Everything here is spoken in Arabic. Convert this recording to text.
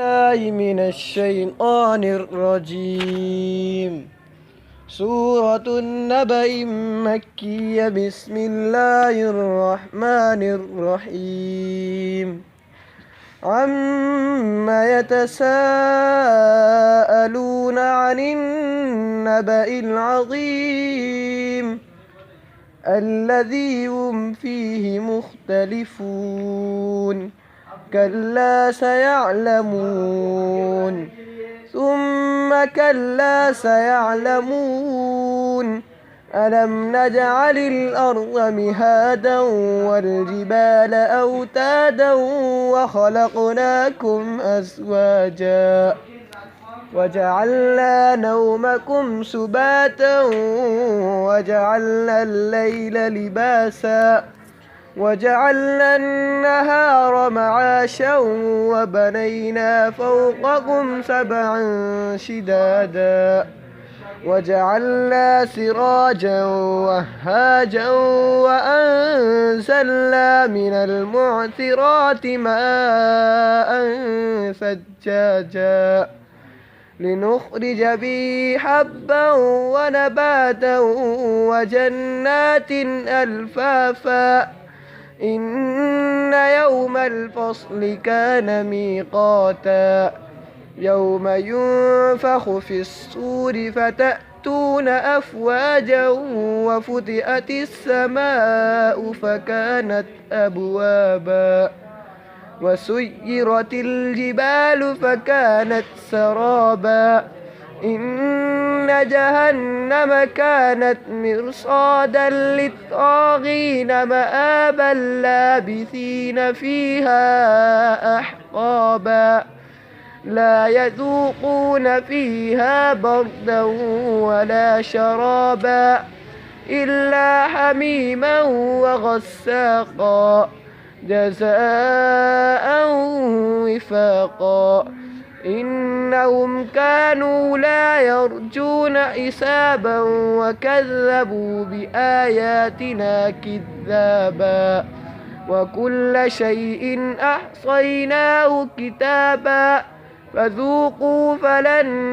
بالله من الشيطان الرجيم. سورة النبأ مكية. بسم الله الرحمن الرحيم. عما يتساءلون عن النبأ العظيم الذي هم فيه مختلفون. كلا سيعلمون ثم كلا سيعلمون ألم نجعل الأرض مهادا والجبال أوتادا وخلقناكم أزواجا وجعلنا نومكم سباتا وجعلنا الليل لباسا وجعلنا النهار معاشا وبنينا فوقكم سبعا شدادا وجعلنا سراجا وهاجا وأنزلنا من المعصرات ماء ثجاجا لنخرج به حبا ونباتا وجنات ألفافا إن يوم الفصل كان ميقاتا يوم ينفخ في الصور فتأتون أفواجا وفتحت السماء فكانت أبوابا وسيرت الجبال فكانت سرابا إن جهنم كانت مرصادا للطاغين مآبا لابثين فيها أحقابا لا يذوقون فيها بردا ولا شرابا إلا حميما وغساقا جزاء وفاقا إنهم كانوا لا يرجون حسابا وكذبوا بآياتنا كذابا وكل شيء أحصيناه كتابا فذوقوا فلن